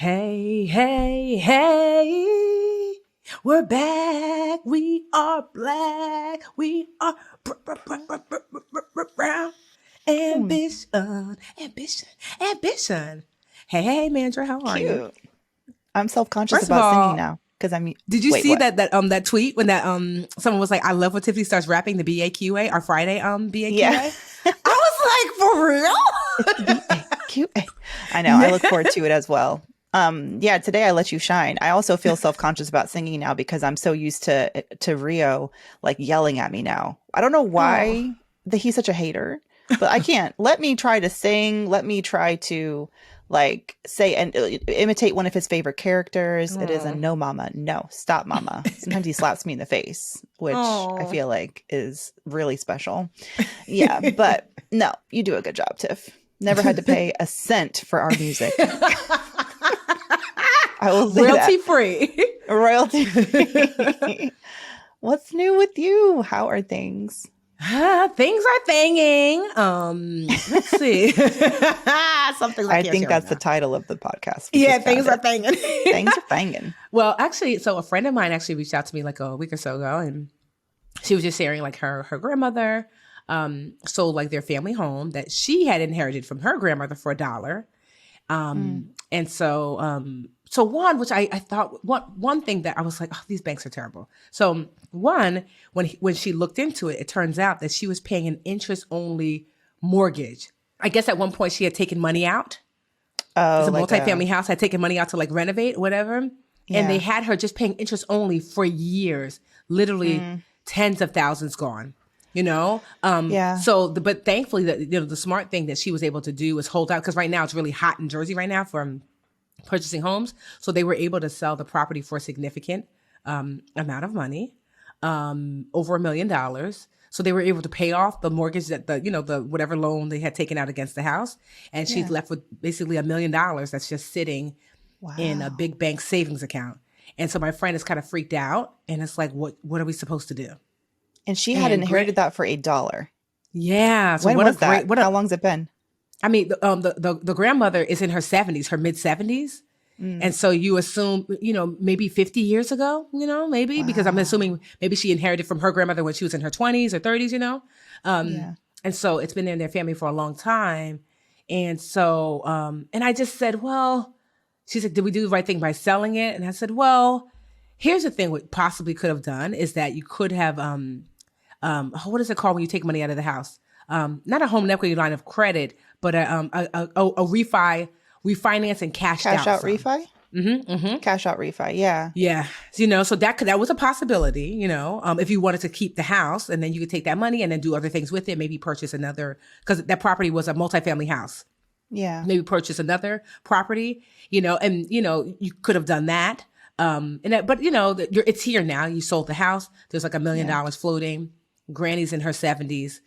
Hey, hey, hey, we're back. We are black. We are brown. Ambition, ambition, ambition. Hey, Mandra, how are you? Cute. I'm self-conscious First of about singing all, now because I'm. did you Wait, see what? that tweet when that someone was like, "I love when Tiffany starts rapping the BAQA, our Friday Yeah. BAQA." I was like, for It's real? BAQA. I know. I Yeah. look forward to it as well. Yeah, today I let you shine. I also feel self-conscious about singing now because I'm so used to Rio like yelling at me now. I don't know Oh. why that he's such a hater, but I can't. Let me try to sing. Let me try to like say and imitate one of his favorite characters. It is a Oh. no mama. No, stop mama. Sometimes he slaps me in the face, which I Oh. feel like is really special. Yeah, but no, you do a good job, Tiff. Never had to pay a cent for our music. I will say Royalty that. free. Royalty free. What's new with you? How are things? Things are thinging. Let's see. Some things I I can't think share right that's the now. title of the podcast. We Yeah, just found things are it. thinging. Things are banging. Well, actually, so a friend of mine actually reached out to me like a week or so ago, and she was just sharing like her grandmother sold like their family home that she had inherited from her grandmother for $1. Mm. And so one, which I thought one thing that I was like, oh, these banks are terrible. So one, when she looked into it, it turns out that she was paying an interest only mortgage. I guess at one point she had taken money out. It's Oh, a like a multifamily house, had taken money out to like renovate, whatever. And they yeah. had her just paying interest only for years, literally Mm. tens of thousands gone. Yeah. But thankfully, the smart thing that she was able to do was hold out because right now it's really hot in Jersey right now for purchasing homes. So they were able to sell the property for a significant amount of money, over $1 million. So they were able to pay off the mortgage that the whatever loan they had taken out against the house, and she's Yeah. left with basically $1 million that's just sitting in a Wow. big bank savings account. And so my friend is kind of freaked out, and it's like, what are we supposed to do? And she had And Grant, inherited that for $1. yeah. So When what a was great that? what a How long's it been? I mean the grandmother is in her 70s, her mid 70s. Mm. And so you assume, maybe 50 years ago, maybe, because I'm Wow. assuming maybe she inherited from her grandmother when she was in her 20s or 30s. Yeah. And so it's been in their family for a long time. And so, and I just said, well, she said, did we do the right thing by selling it? And I said, well, here's the thing what possibly could have done is that you could have, what is it called when you take money out of the house? Not a home equity line of credit, but a refinance and cashed Cash out out some. refi? Cash out refi. Yeah. Yeah, so that was a possibility, if you wanted to keep the house and then you could take that money and then do other things with it, maybe purchase another, because that property was a multifamily house. Yeah. Maybe purchase another property, and you could have done that. But it's here now. You sold the house. There's like $1 million Yeah. floating. Granny's in her 70s,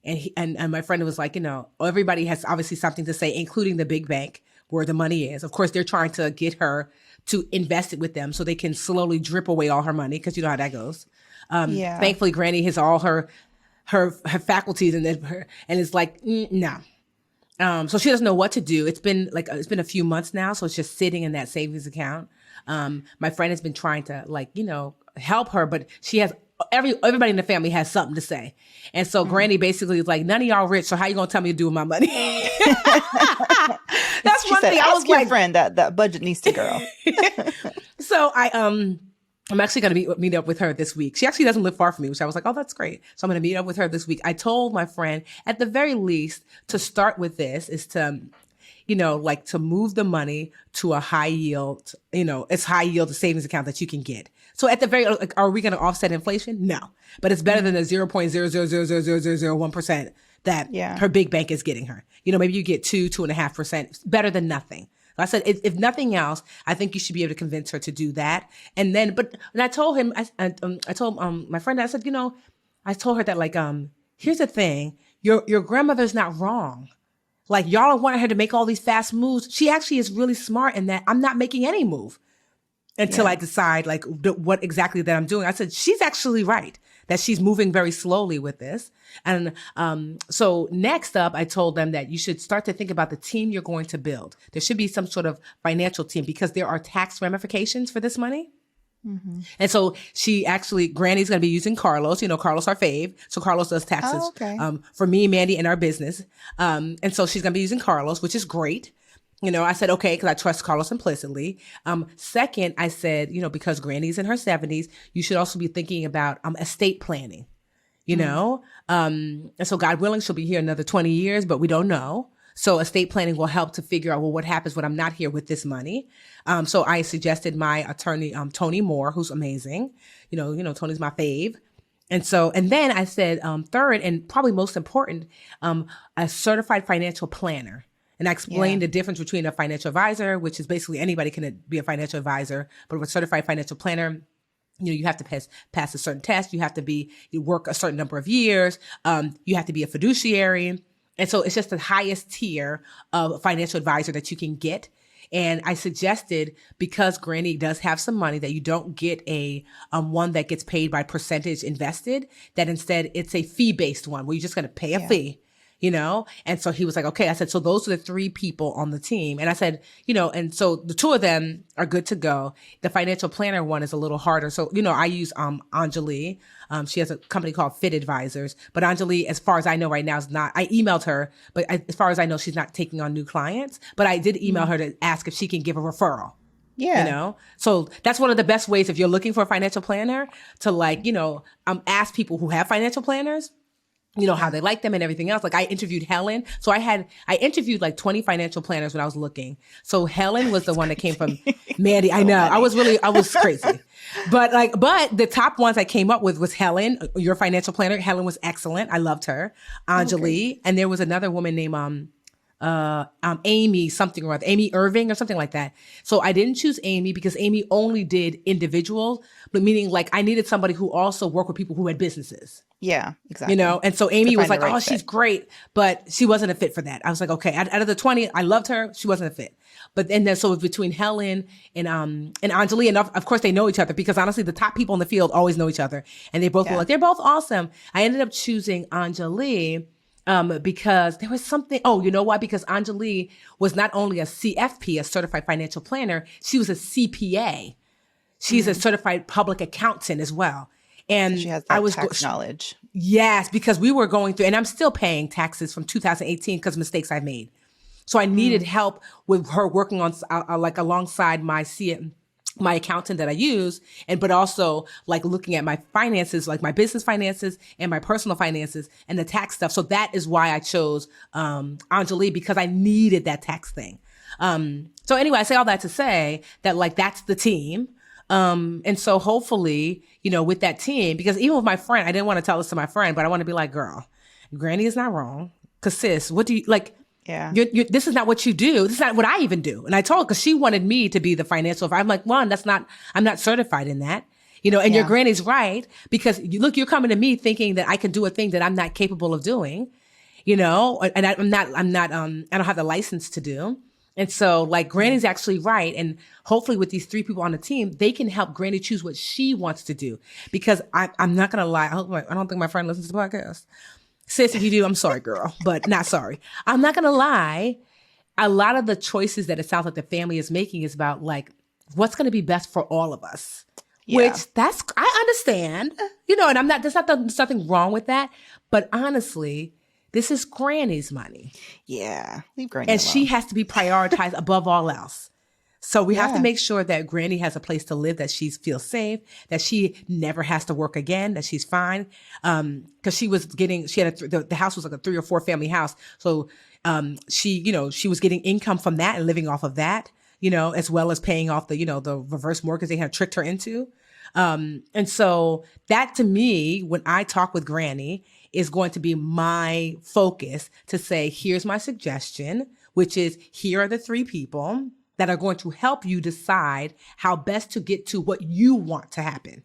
and my friend was like, everybody has obviously something to say, including the big bank where the money is. Of course, they're trying to get her to invest it with them so they can slowly drip away all her money because you know how that goes. Yeah. Thankfully, Granny has all her faculties and it's like no. So she doesn't know what to do. It's been a few months now, so it's just sitting in that savings account. My friend has been trying to help her, but she has everybody in the family has something to say, and so Mm. Granny basically is like, none of y'all rich, so how you gonna tell me to do with my money? That's She one said, thing I was ask your like. friend that budget needs to grow. So I'm actually going to meet up with her this week. She actually doesn't live far from me, which I was like, oh, that's great. So I'm going to meet up with her this week. I told my friend at the very least to start with this is to, to move the money to a high yield, it's high yield savings account that you can get. So at the very, are we going to offset inflation? No, but it's better than the 0.0000001% that Yeah. her big bank is getting her. Maybe you get 2.5%, better than nothing. I said, if nothing else, I think you should be able to convince her to do that. And then, and I told him, I told my friend, I said, I told her that here's the thing, your grandmother's not wrong. Like y'all want her to make all these fast moves. She actually is really smart in that I'm not making any move until Yeah. I decide what exactly that I'm doing. I said, she's actually right. that she's moving very slowly with this. And so next up, I told them that you should start to think about the team you're going to build. There should be some sort of financial team because there are tax ramifications for this money. Mm-hmm. And so Granny's going to be using Carlos, Carlos, our fave. So Carlos does taxes for me, Mandi, and our business. And so she's going to be using Carlos, which is great. I said, okay, because I trust Carlos implicitly. Second, I said, because Granny's in her 70s, you should also be thinking about estate planning, and so God willing, she'll be here another 20 years, but we don't know. So estate planning will help to figure out, well, what happens when I'm not here with this money? So I suggested my attorney, Tony Moore, who's amazing. Tony's my fave. And then I said, third, and probably most important, a certified financial planner. And I explained the difference between a financial advisor, which is basically anybody can be a financial advisor, but with a certified financial planner, you have to pass a certain test. You have to work a certain number of years. You have to be a fiduciary. And so it's just the highest tier of financial advisor that you can get. And I suggested, because Granny does have some money, that you don't get a one that gets paid by percentage invested, that instead it's a fee-based one where you're just going to pay a fee. And so he was like, okay. I said, so those are the 3 people on the team. And I said, and so the 2 of them are good to go. The financial planner one is a little harder. So, I use, Anjali. She has a company called Fit Advisors, but Anjali, as far as I know right now, is not, I emailed her, but as far as I know, she's not taking on new clients, but I did email her to ask if she can give a referral. Yeah. So that's one of the best ways if you're looking for a financial planner to ask people who have financial planners, how they like them and everything else. Like I interviewed Helen. So I interviewed like 20 financial planners when I was looking. So Helen was the one that came from Mandi. I know. I was crazy. But the top ones I came up with was Helen, your financial planner. Helen was excellent. I loved her. Anjali. Okay. And there was another woman named, Amy something or other, Amy Irving or something like that. So I didn't choose Amy because Amy only did individual, but meaning like I needed somebody who also worked with people who had businesses. Yeah, exactly. And so Amy was like, oh, she's great, but she wasn't a fit for that. I was like, okay, out of the 20, I loved her. She wasn't a fit. But then so between Helen and Anjali, and of course they know each other because honestly, the top people in the field always know each other. And they both were like, they're both awesome. I ended up choosing Anjali because there was something, you know why? Because Anjali was not only a CFP, a certified financial planner, she was a CPA. She's a certified public accountant as well. And so she has that tax knowledge. Yes, because we were going through, and I'm still paying taxes from 2018 because mistakes I've made. So I needed help with her working on alongside my accountant that I use, but also like looking at my finances, like my business finances and my personal finances and the tax stuff. So that is why I chose Anjali, because I needed that tax thing. So anyway, I say all that to say that like that's the team. And so hopefully, with that team, because even with my friend, I didn't want to tell this to my friend, but I want to be like, girl, Granny is not wrong. Cause sis, what do you like? Yeah. This is not what you do. This is not what I even do. And I told her, cause she wanted me to be the financial advisor. I'm like, one, I'm not certified in that, and your granny's right. Because you're coming to me thinking that I can do a thing that I'm not capable of doing, and I don't have the license to do. And so like Granny's actually right. And hopefully with these 3 people on the team, they can help Granny choose what she wants to do. Because I'm not going to lie. I don't think my friend listens to the podcast. Sis, if you do, I'm sorry, girl, but not sorry. I'm not going to lie. A lot of the choices that it sounds like the family is making is about like, what's going to be best for all of us, which I understand, and there's nothing wrong with that. But honestly, this is Granny's money. Yeah. Leave Granny and alone. She has to be prioritized above all else. So we have to make sure that Granny has a place to live, that she feels safe, that she never has to work again, that she's fine. Cause the house was like a 3 or 4 family house. So, she was getting income from that and living off of that, as well as paying off the reverse mortgage they had tricked her into. And so that to me, when I talk with Granny, is going to be my focus to say, here's my suggestion, which is here are the 3 people that are going to help you decide how best to get to what you want to happen.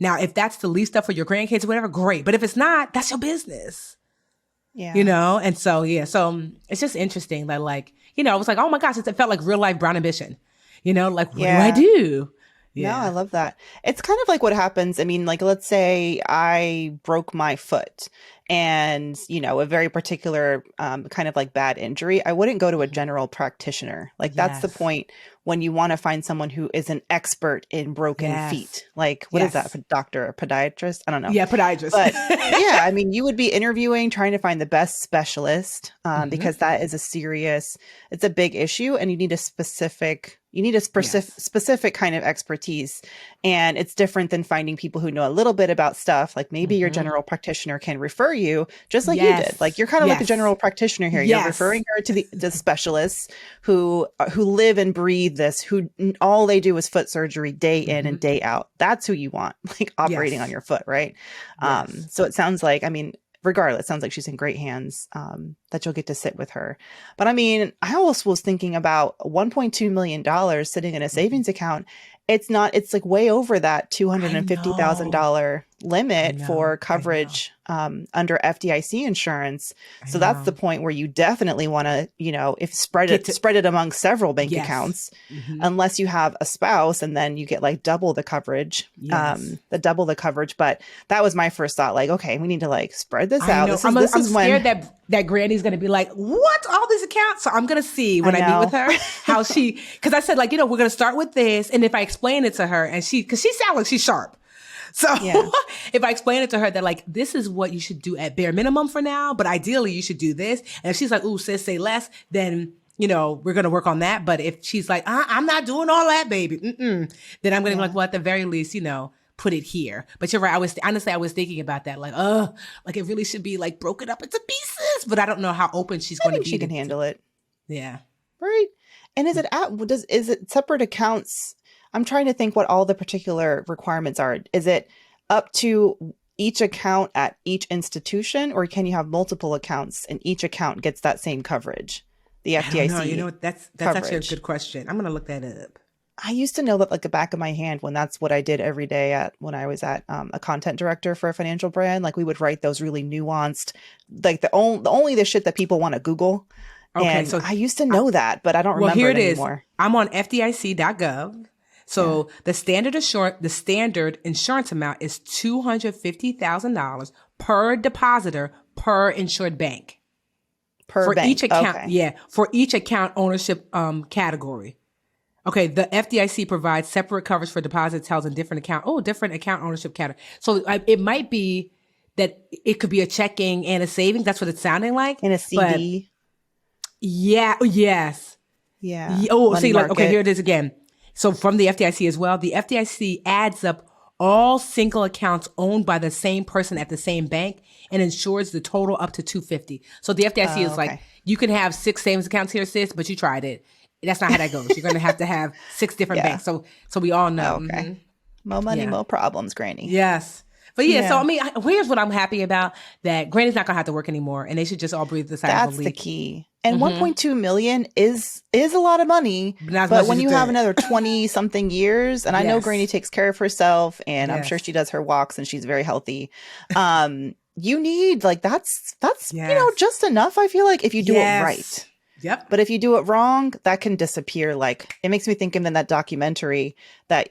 Now, if that's to leave stuff for your grandkids or whatever, great. But if it's not, that's your business. Yeah. And so, so it's just interesting that like, I was like, oh my gosh, it felt like real life Brown Ambition, like, what do I do? No, I Yeah. love that. It's kind of like what happens. I mean, like, let's say I broke my foot and, a very particular kind of like bad injury. I wouldn't go to a Mhm. general practitioner. Like, that's the Yes. point when you want to find someone who is an expert in broken Yes. feet. Like, what is that? Yes. A doctor, a podiatrist? I don't know. Yeah, podiatrist. But yeah, I mean, you would be interviewing, trying to find the best specialist Hmm. because that is it's a big issue, and you need a Yes. specific kind of expertise. And it's different than finding people who know a little bit about stuff. Like maybe your Hmm. general practitioner can refer you just like you did. Like Yes. you're kind of like a Yes. general practitioner here. You're Yes. referring her to the specialists who live and breathe this, who all they do is foot surgery day in Hmm. and day out. That's who you want, like operating on Yes. your foot, right? Yes. So it sounds like, I mean, regardless, it sounds like she's in great hands, that you'll get to sit with her. But I mean, I also was thinking about $1.2 million sitting in a Mhm. savings account. It's like way over that I know. $250,000 I limit know. for I know. coverage under FDIC insurance. I So that's the know. point where you definitely want to, if Get to spread it among several bank yes. accounts, Hmm. unless you have a spouse, and then you get like double the coverage, Yes. But that was my first thought. Like, okay, we need to like spread this I out. know. This I'm is when scared that Granny's gonna be like, "What? All these accounts?" So I'm gonna see I when I meet with know. her how she. Because I said like, we're gonna start with this, and if I explain it to her, and because she sounds like she's sharp. So Yeah. if I explain it to her that like this is what you should do at bare minimum for now, but ideally you should do this, and if she's like, "Ooh, sis, say less," then we're gonna work on that. But if she's like, "I'm not doing all that, baby," then I'm gonna be like, Yeah. "Well, at the very least, put it here." But you're right. I was thinking about that, like, like it really should be like broken up into pieces. But I don't know how open she's I going to think be she can to handle it. yeah. Right. And is it separate accounts? I'm trying to think what all the particular requirements are. Is it up to each account at each institution, or can you have multiple accounts and each account gets that same coverage? The I don't know. FDIC That's actually a coverage. good question. I'm gonna look that up. I used to know that like the back of my hand when that's what I did every day when I was at a content director for a financial brand. Like we would write those really nuanced, like only the shit that people want to Google. Okay, And so I used to know that, but I don't well, remember here it it is. anymore. I'm on FDIC.gov. Yeah. So the standard insurance amount is $250,000 per depositor per insured bank Per for each bank. account. Okay. Yeah, for each account ownership category. Okay, the FDIC provides separate coverage for deposits held in different account ownership category. So it might be that it could be a checking and a savings. That's what it's sounding like. In a But CD. yeah, yes. Yeah. Oh, Money see, like, okay, here market. it is again. So from the FDIC as well, the FDIC adds up all single accounts owned by the same person at the same bank and insures the total up to 250. So the FDIC Oh, is like, okay. you can have 6 savings accounts here, sis, but you tried it. That's not how that goes. You're going to have 6 different Yeah. banks. So we all know. Okay. More money, Yeah. more problems, Granny. Yes. But yeah, so I Yeah. mean, here's what I'm happy about, that Granny's not gonna have to work anymore, and they should just all breathe the sigh of That's the relief. key. And 1.2 million is a lot of money, But not as but much when as you you have think. another 20 something years, and I know Granny Yes. takes care of herself, and I'm sure Yes. she does her walks and she's very healthy. You need like that's Yes. just enough, I feel like, if you do it Yes. right. Yep. But if you do it wrong, that can disappear. Like it makes me think of that documentary that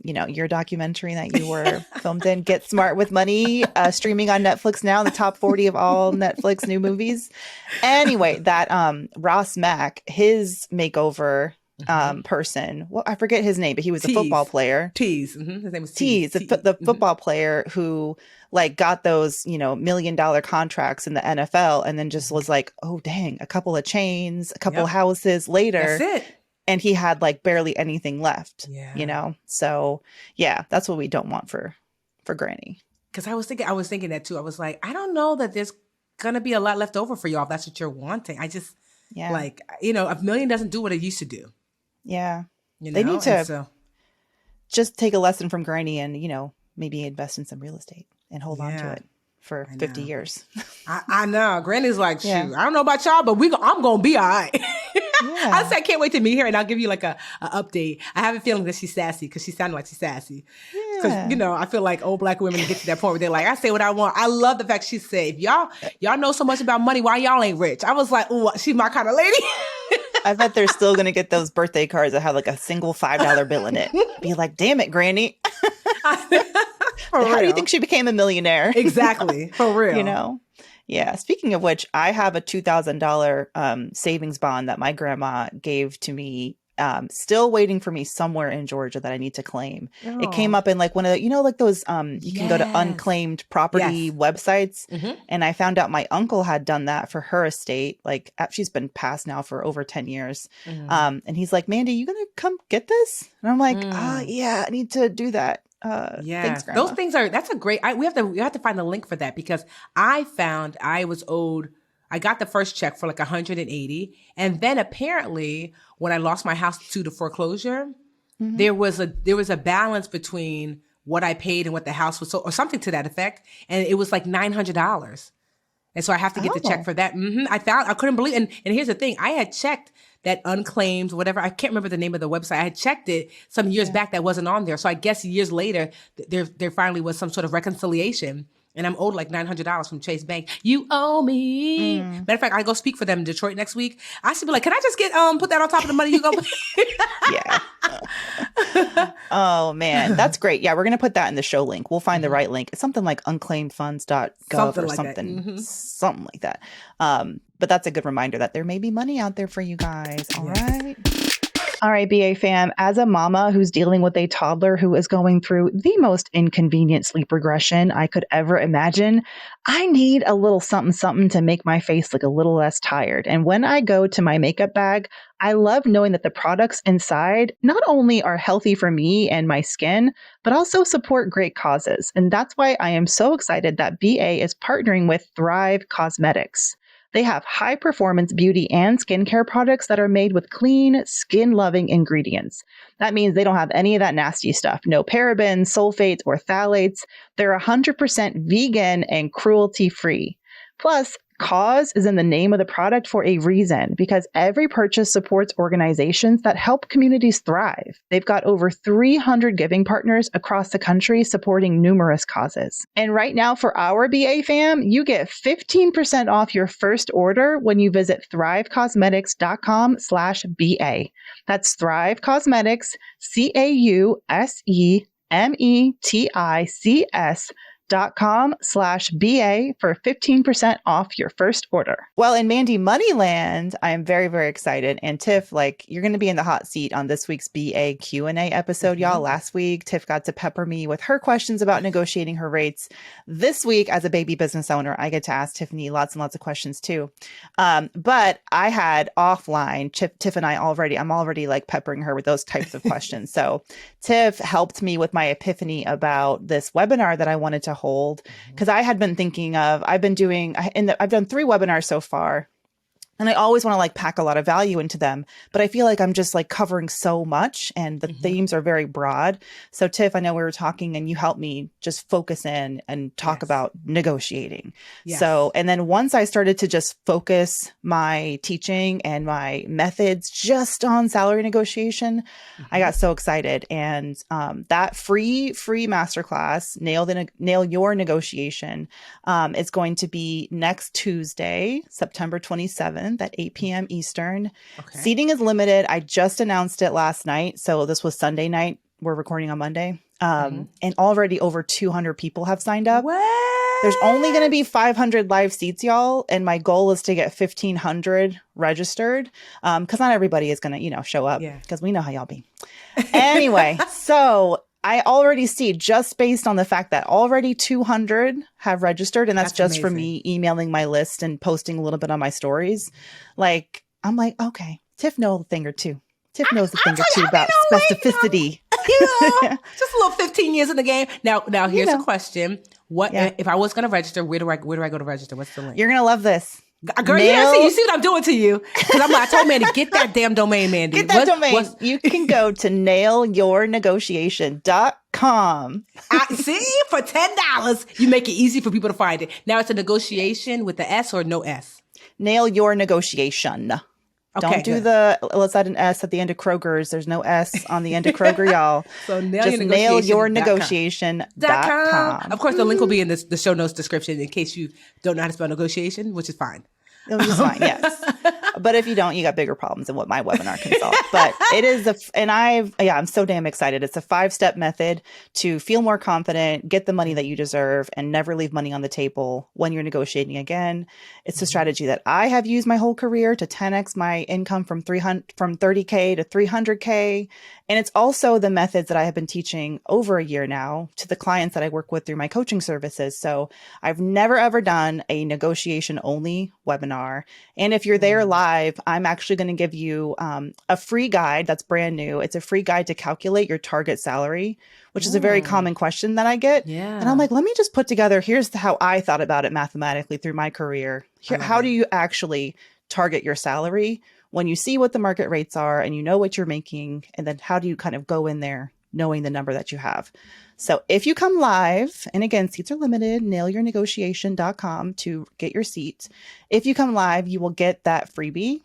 your documentary that you were filmed in, Get Smart with Money, streaming on Netflix now in the top 40 of all Netflix new movies. Anyway, that Ross Mack, his makeover person, well, I forget his name, but he was a football Tease. player. Tease. His name was Tease, Tease. the football player who like got those, $1 million contracts in the NFL and then just was like, oh, dang, a couple of chains, a couple Yep. houses later. That's it. And he had like barely anything left, Yeah. So yeah, that's what we don't want for Granny. Because I was thinking that too. I was like, I don't know that there's gonna be a lot left over for y'all if that's what you're wanting. I just Yeah. like, $1 million doesn't do what it used to do. Yeah. You know? They need to And so, just take a lesson from Granny and, maybe invest in some real estate and hold on to Yeah. it for I 50 know. years. I know. Granny's like, shoot, Yeah. I don't know about y'all, but I'm gonna be all right. Yeah. I said I can't wait to meet her, and I'll give you like a update. I have a feeling that she's sassy because she sounded like she's sassy. Because Yeah. I feel like old Black women get to that point where they're like, I say what I want. I love the fact she said, if y'all know so much about money, why y'all ain't rich? I was like, ooh, she's my kind of lady. I bet they're still going to get those birthday cards that have like a single $5 bill in it. Be like, damn it, Granny. How do you think she became a millionaire? Exactly. For real. You know? Yeah. Speaking of which, I have a $2,000 savings bond that my grandma gave to me. Still waiting for me somewhere in Georgia that I need to claim. Oh. It came up in like one of the, like those, you can go to unclaimed property websites. And I found out my uncle had done that for her estate. Like she's been passed now for over 10 years. And he's like, Mandi, you gonna come get this? And I'm like, yeah, I need to do that. Thanks, Grandma. Those things that's a great, we have to find the link for that, because I found I was owed, I got the first check for like 180. And then apparently when I lost my house to the foreclosure, there was a balance between what I paid and what the house was, or something to that effect. And it was like $900. And so I have to get the check for that. I couldn't believe, and here's the thing. I had checked that unclaimed, whatever, I can't remember the name of the website. I had checked it some years back that wasn't on there. So I guess years later, there finally was some sort of reconciliation. And I'm owed like $900 from Chase Bank. You owe me. Matter of fact, I go speak for them in Detroit next week. I should be like, can I just get put that on top of the money you go? Yeah. Oh man, that's great. Yeah, we're gonna put that in the show link. We'll find the right link. It's something like unclaimedfunds.gov or something like that. But that's a good reminder that there may be money out there for you guys. All right, BA fam, as a mama who's dealing with a toddler who is going through the most inconvenient sleep regression I could ever imagine, I need a little something to make my face look a little less tired. And when I go to my makeup bag, I love knowing that the products inside not only are healthy for me and my skin, but also support great causes. And that's why I am so excited that BA is partnering with Thrive Cosmetics. They have high-performance beauty and skincare products that are made with clean, skin-loving ingredients. That means they don't have any of that nasty stuff. No parabens, sulfates, or phthalates. They're 100% vegan and cruelty-free. Plus, cause is in the name of the product for a reason, because every purchase supports organizations that help communities thrive. They've got over 300 giving partners across the country supporting numerous causes. And right now for our BA fam, you get 15% off your first order when you visit thrivecosmetics.com/BA. That's Thrive Cosmetics, CAUSEMETICS.com/BA for 15% off your first order. Well, in Mandi Moneyland, I am very, very excited. And Tiff, like, you're going to be in the hot seat on this week's BA Q&A episode, y'all. Last week, Tiff got to pepper me with her questions about negotiating her rates. This week, as a baby business owner, I get to ask Tiffany lots and lots of questions too. But I had offline, Tiff and I'm already like peppering her with those types of questions. So Tiff helped me with my epiphany about this webinar that I wanted to hold, because I had been thinking of, I've done 3 webinars so far. And I always want to like pack a lot of value into them, but I feel like I'm just like covering so much and the themes are very broad. So Tiff, I know we were talking and you helped me just focus in and talk about negotiating. So, and then once I started to just focus my teaching and my methods just on salary negotiation, I got so excited. And that free masterclass, Nail Your Negotiation, is going to be next Tuesday, September 27th. At 8 p.m. Eastern. Seating is limited. I just announced it last night. So this was Sunday night. We're recording on Monday. And already over 200 people have signed up. What? There's only going to be 500 live seats, y'all. And my goal is to get 1,500 registered. Because not everybody is going to, show up. Because we know how y'all be. Anyway, so I already see, just based on the fact that already 200 have registered, and that's just amazing. For me emailing my list and posting a little bit on my stories. Like, I'm like, okay, Tiff knows a thing or two. Tiff knows a thing or two about specificity. Just a little 15 years in the game. Now here's a question. What if I was going to register, where do I go to register? What's the link? You're going to love this. Girl, you see what I'm doing to you. Because I told Mandi, get that damn domain, Mandi. Get that domain. You can go to nailyournegotiation.com. See, for $10, you make it easy for people to find it. Now it's a negotiation with the S or no S? Nail Your Negotiation. Don't do let's add an S at the end of Kroger's. There's no S on the end of Kroger, y'all. So nailyournegotiation.com. Of course, the link will be in the show notes description in case you don't know how to spell negotiation, which is fine. It'll be just fine. Yes. But if you don't, you got bigger problems than what my webinar can solve. But it is I'm so damn excited. It's a 5-step method to feel more confident, get the money that you deserve, and never leave money on the table when you're negotiating again. It's a strategy that I have used my whole career to 10x my income from 30K to 300K. And it's also the methods that I have been teaching over a year now to the clients that I work with through my coaching services. So I've never, ever done a negotiation only webinar. And if you're there live, I'm actually going to give you a free guide that's brand new. It's a free guide to calculate your target salary, which is a very common question that I get. Yeah. And I'm like, let me just put together, here's how I thought about it mathematically through my career. How do you actually target your salary when you see what the market rates are and you know what you're making? And then how do you kind of go in there knowing the number that you have? So if you come live, and again, seats are limited, nailyournegotiation.com to get your seat. If you come live, you will get that freebie.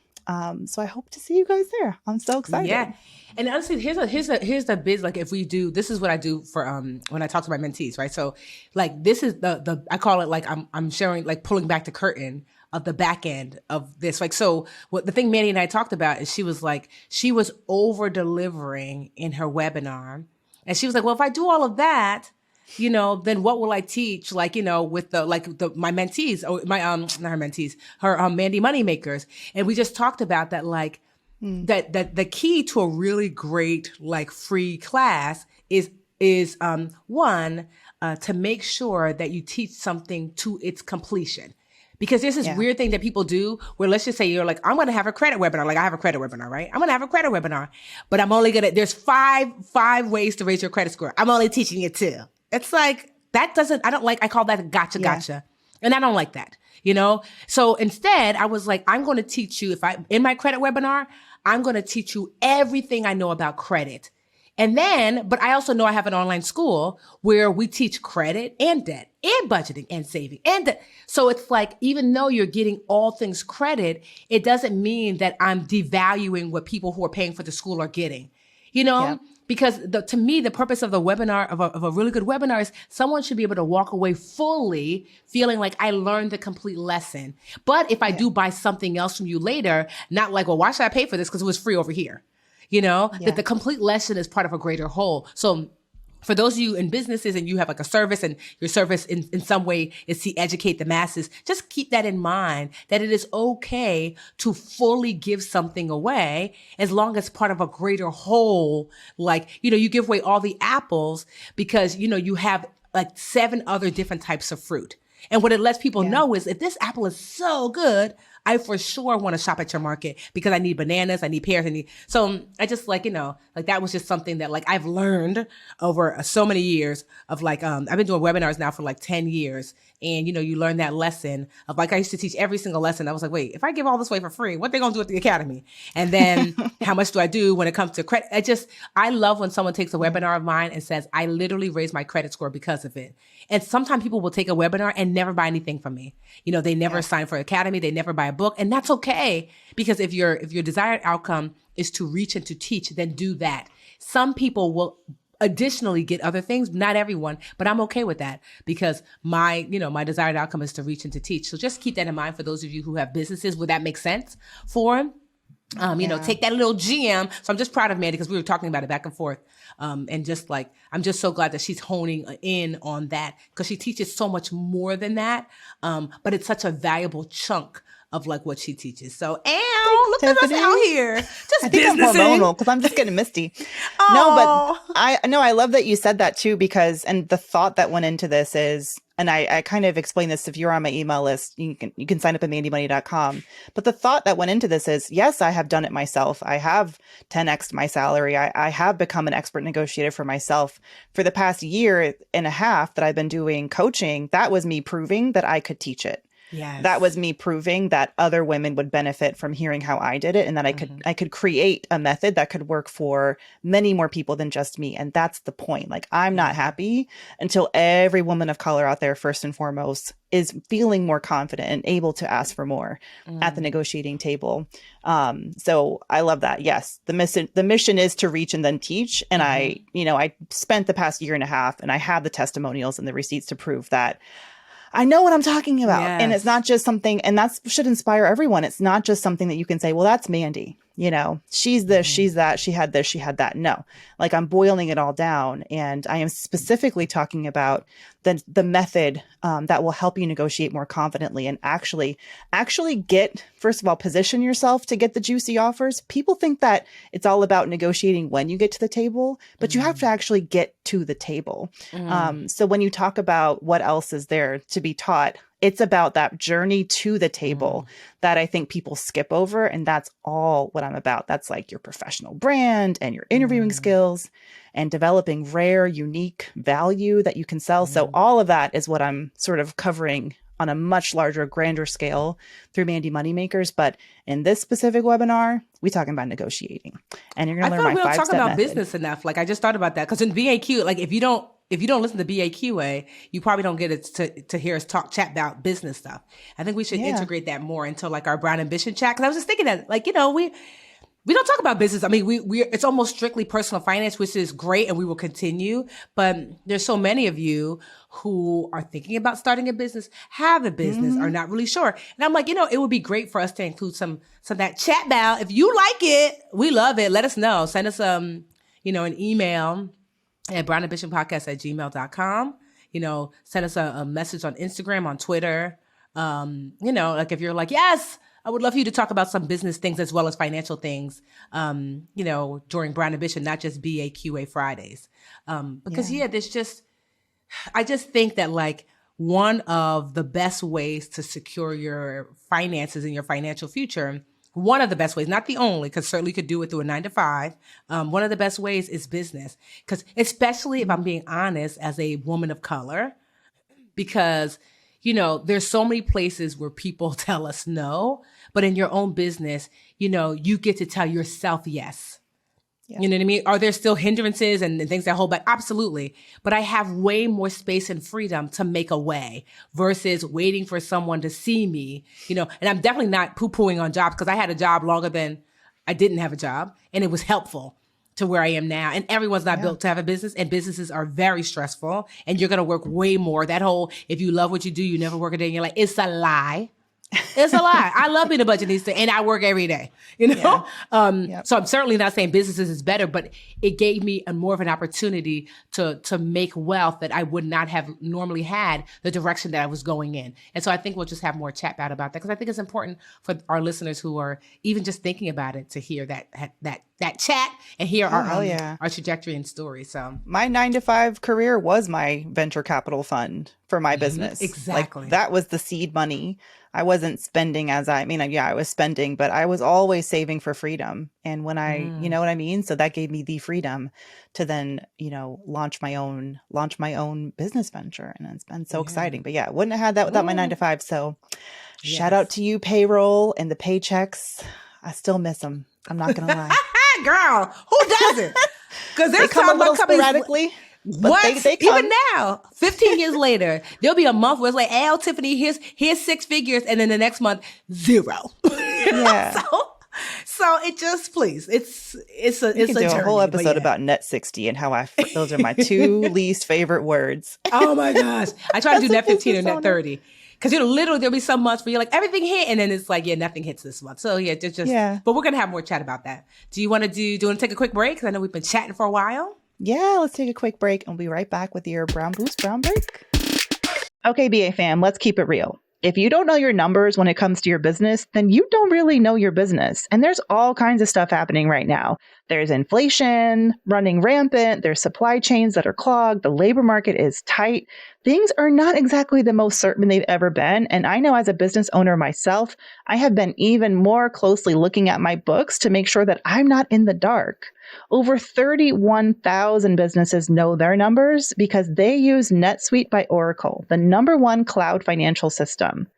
So I hope to see you guys there. I'm so excited. Yeah. And honestly, here's the biz. Like if we do, this is what I do for, when I talk to my mentees, right? So like, this is I call it like, I'm sharing, like pulling back the curtain of the back end of this. Like, so what the thing Mandi and I talked about is she was over delivering in her webinar. And she was like, well, if I do all of that, then what will I teach? Like, with my mentees, or my, not her mentees, her Mandi money makers. And we just talked about that, like, that the key to a really great, like, free class is one, to make sure that you teach something to its completion. Because there's this weird thing that people do where, let's just say you're like, I'm going to have a credit webinar. Like I have a credit webinar, right? I'm going to have a credit webinar, but I'm only there's five ways to raise your credit score. I'm only teaching you 2. It's like, I call that a gotcha. And I don't like that, So instead I was like, I'm going to teach you, in my credit webinar, I'm going to teach you everything I know about credit. And then, but I also know I have an online school where we teach credit and debt and budgeting and saving and debt. So it's like, even though you're getting all things credit, it doesn't mean that I'm devaluing what people who are paying for the school are getting, because to me, the purpose of the webinar, of a really good webinar, is someone should be able to walk away fully feeling like I learned the complete lesson. But if I do buy something else from you later, not like, well, why should I pay for this? Because it was free over here. That the complete lesson is part of a greater whole. So for those of you in businesses and you have like a service, and your service in some way is to educate the masses, just keep that in mind, that it is okay to fully give something away as long as part of a greater whole. Like, you give away all the apples because, you have like 7 other different types of fruit. And what it lets people know is, if this apple is so good, I for sure want to shop at your market because I need bananas, I need pears, so I just like, like that was just something that like I've learned over so many years of like, I've been doing webinars now for like 10 years. And, you learn that lesson of like, I used to teach every single lesson. I was like, wait, if I give all this away for free, what they going to do at the academy? And then how much do I do when it comes to credit? I love when someone takes a webinar of mine and says, I literally raised my credit score because of it. And sometimes people will take a webinar and never buy anything from me. They never sign for academy. They never buy a book. And that's okay. Because if your desired outcome is to reach and to teach, then do that. Some people will additionally get other things, not everyone, but I'm okay with that because my desired outcome is to reach and to teach. So just keep that in mind for those of you who have businesses where that makes sense for. Take that little gem. So I'm just proud of Mandi because we were talking about it back and forth. And just like, I'm just so glad that she's honing in on that because she teaches so much more than that. But it's such a valuable chunk of like what she teaches. So, look at us out here. Just I think I'm hormonal because I'm just getting misty. No, but I love that you said that too, because, and the thought that went into this is, and I kind of explain this, if you're on my email list, you can sign up at mandimoney.com. But the thought that went into this is, yes, I have done it myself. I have 10x'd my salary. I have become an expert negotiator for myself. For the past year and a half that I've been doing coaching, that was me proving that I could teach it. Yes. That was me proving that other women would benefit from hearing how I did it, and that I could create a method that could work for many more people than just me. And that's the point. Like, I'm not happy until every woman of color out there, first and foremost, is feeling more confident and able to ask for more at the negotiating table. So I love that. Yes, the mission is to reach and then teach. And I spent the past year and a half, and I have the testimonials and the receipts to prove that I know what I'm talking about. And it's Yes. not just something, and that should inspire everyone. It's not just something that you can say, well, that's Mandi. You know, she's this, she's that, she had this, she had that. No, like I'm boiling it all down. And I am specifically talking about the method that will help you negotiate more confidently and actually get, first of all, position yourself to get the juicy offers. People think that it's all about negotiating when you get to the table, but you have to actually get to the table. So when you talk about what else is there to be taught, it's about that journey to the table that I think people skip over. And that's all what I'm about. That's like your professional brand and your interviewing skills and developing rare, unique value that you can sell. So all of that is what I'm sort of covering on a much larger, grander scale through Mandi Moneymakers. But in this specific webinar, we're talking about negotiating. And you're going to learn my 5-step method. I feel we don't talk about business enough. Like I just thought about that because in BAQ, like if you don't listen to BAQA, you probably don't get it to hear us chat about business stuff. I think we should integrate that more into like our Brown Ambition chat. Cause I was just thinking that like, you know, we don't talk about business. I mean, it's almost strictly personal finance, which is great. And we will continue, but there's so many of you who are thinking about starting a business, have a business, are not really sure. And I'm like, you know, it would be great for us to include some of that chat about. If you like it, we love it. Let us know. Send us, you know, an email at brownambitionpodcast@gmail.com. You know, send us a message on Instagram, on Twitter. You know, like if you're like, yes, I would love for you to talk about some business things as well as financial things, you know, during Brown Ambition, not just BAQA Fridays. Because I just think that like one of the best ways to secure your finances and your financial future, one of the best ways, not the only, because certainly you could do it through a 9-to-5. One of the best ways is business. Because especially if I'm being honest, as a woman of color, because, you know, there's so many places where people tell us no, but in your own business, you know, you get to tell yourself yes. Yeah. You know what I mean? Are there still hindrances and things that hold back? Absolutely. But I have way more space and freedom to make a way versus waiting for someone to see me, you know, and I'm definitely not poo-pooing on jobs because I had a job longer than I didn't have a job and it was helpful to where I am now. And everyone's not built to have a business and businesses are very stressful and you're going to work way more. That whole, if you love what you do, you never work a day in your life. It's a lie. It's a lie. I love being a budgetista and I work every day, you know? So I'm certainly not saying businesses is better, but it gave me more of an opportunity to make wealth that I would not have normally had the direction that I was going in. And so I think we'll just have more chat about that because I think it's important for our listeners who are even just thinking about it to hear that chat and hear our trajectory and story. So my 9-to-5 career was my venture capital fund for my business. Exactly. Like, that was the seed money. I wasn't spending I was spending, but I was always saving for freedom. And when you know what I mean? So that gave me the freedom to then, you know, launch my own business venture. And it's been so exciting. But yeah, wouldn't have had that without my 9-to-5. So shout out to you, payroll and the paychecks. I still miss them. I'm not going to lie. Girl, who doesn't? Because they come a little sporadically. What? They come. Even now, 15 years later, there'll be a month where it's like, "Hey, Tiffany, here's 6 figures," and then the next month, 0. Yeah. So it just, please, it's a journey, a whole episode about net 60 and how those are my 2 least favorite words. Oh my gosh, I try to do net 15 or net 30. Because literally there'll be some months where you're like, everything hit, and then it's like, nothing hits this month. So but we're gonna have more chat about that. Do you want to take a quick break? Because I know we've been chatting for a while. Yeah, let's take a quick break and we'll be right back with your Brown break. Okay, BA fam, let's keep it real. If you don't know your numbers when it comes to your business, then you don't really know your business. And there's all kinds of stuff happening right now. There's inflation running rampant. There's supply chains that are clogged. The labor market is tight. Things are not exactly the most certain they've ever been. And I know as a business owner myself, I have been even more closely looking at my books to make sure that I'm not in the dark. Over 31,000 businesses know their numbers because they use NetSuite by Oracle, the #1 cloud financial system.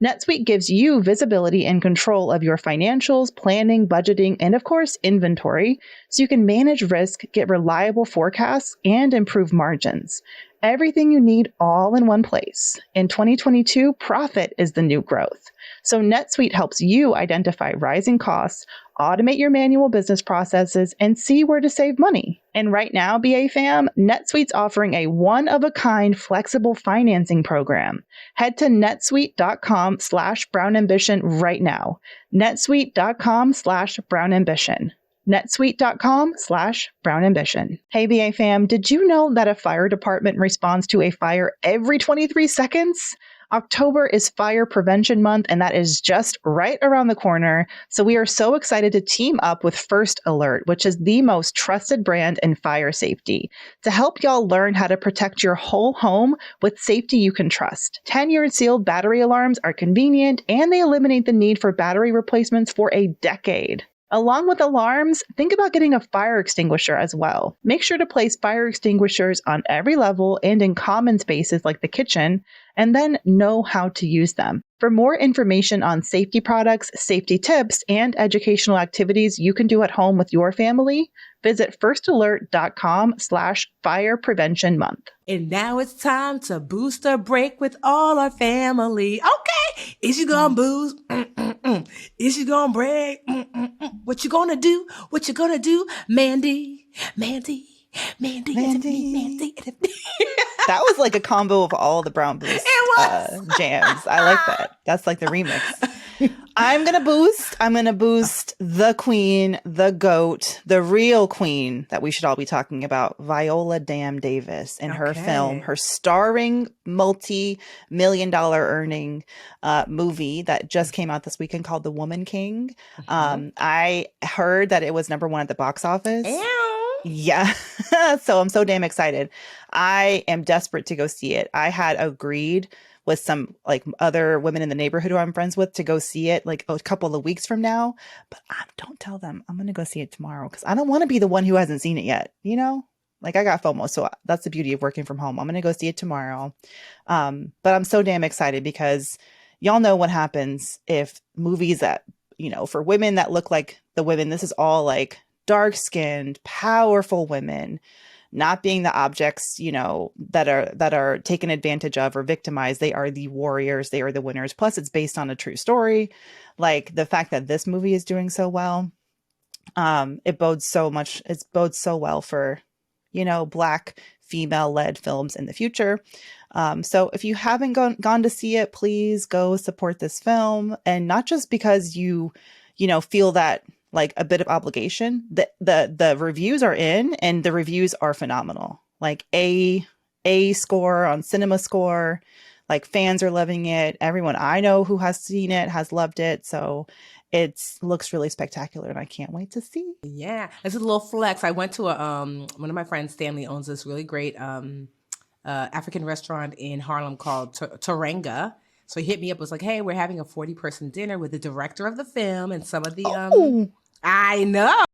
NetSuite gives you visibility and control of your financials, planning, budgeting, and of course, inventory, so you can manage risk, get reliable forecasts, and improve margins. Everything you need all in one place. In 2022, profit is the new growth. So NetSuite helps you identify rising costs, automate your manual business processes and see where to save money. And right now, BA fam, NetSuite's offering a one-of-a-kind flexible financing program. Head to netsuite.com/brownambition right now. netsuite.com/brownambition. netsuite.com/brownambition. Hey, BA fam, did you know that a fire department responds to a fire every 23 seconds? October is Fire Prevention Month, and that is just right around the corner. So we are so excited to team up with First Alert, which is the most trusted brand in fire safety, to help y'all learn how to protect your whole home with safety you can trust. 10-year sealed battery alarms are convenient, and they eliminate the need for battery replacements for a decade. Along with alarms, think about getting a fire extinguisher as well. Make sure to place fire extinguishers on every level and in common spaces like the kitchen, and then know how to use them. For more information on safety products, safety tips, and educational activities you can do at home with your family, visit firstalert.com/fire prevention month. And now it's time to boost a break with all our family. Okay, is you gonna boost? Is you gonna break? What you gonna do? What you gonna do? Mandi. That was like a combo of all the Brown Boost jams. I like that. That's like the remix. I'm going to boost the queen, the GOAT, the real queen that we should all be talking about, Viola Davis, and her film, her starring multi-million-dollar earning movie that just came out this weekend called The Woman King. I heard that it was #1 at the box office. Yeah. So I'm so damn excited. I am desperate to go see it. I had agreed with some like other women in the neighborhood who I'm friends with to go see it like a couple of weeks from now. But don't tell them I'm going to go see it tomorrow because I don't want to be the one who hasn't seen it yet. You know, like I got FOMO. So that's the beauty of working from home. I'm going to go see it tomorrow. But I'm so damn excited because y'all know what happens if movies that, you know, for women that look like the women, this is all like dark-skinned, powerful women, not being the objects, you know, that are taken advantage of or victimized. They are the warriors. They are the winners. Plus, it's based on a true story. Like the fact that this movie is doing so well, it bodes so much. It bodes so well for, you know, Black female-led films in the future. So if you haven't gone to see it, please go support this film, and not just because you know, feel that like a bit of obligation. The reviews are in, and the reviews are phenomenal. Like a score on Cinema Score. Like fans are loving it. Everyone I know who has seen it has loved it. So it looks really spectacular, and I can't wait to see. Yeah, it's a little flex. I went to one of my friends, Stanley, owns this really great African restaurant in Harlem called Taranga. So he hit me up, was like, hey, we're having a 40-person dinner with the director of the film and some of the I know.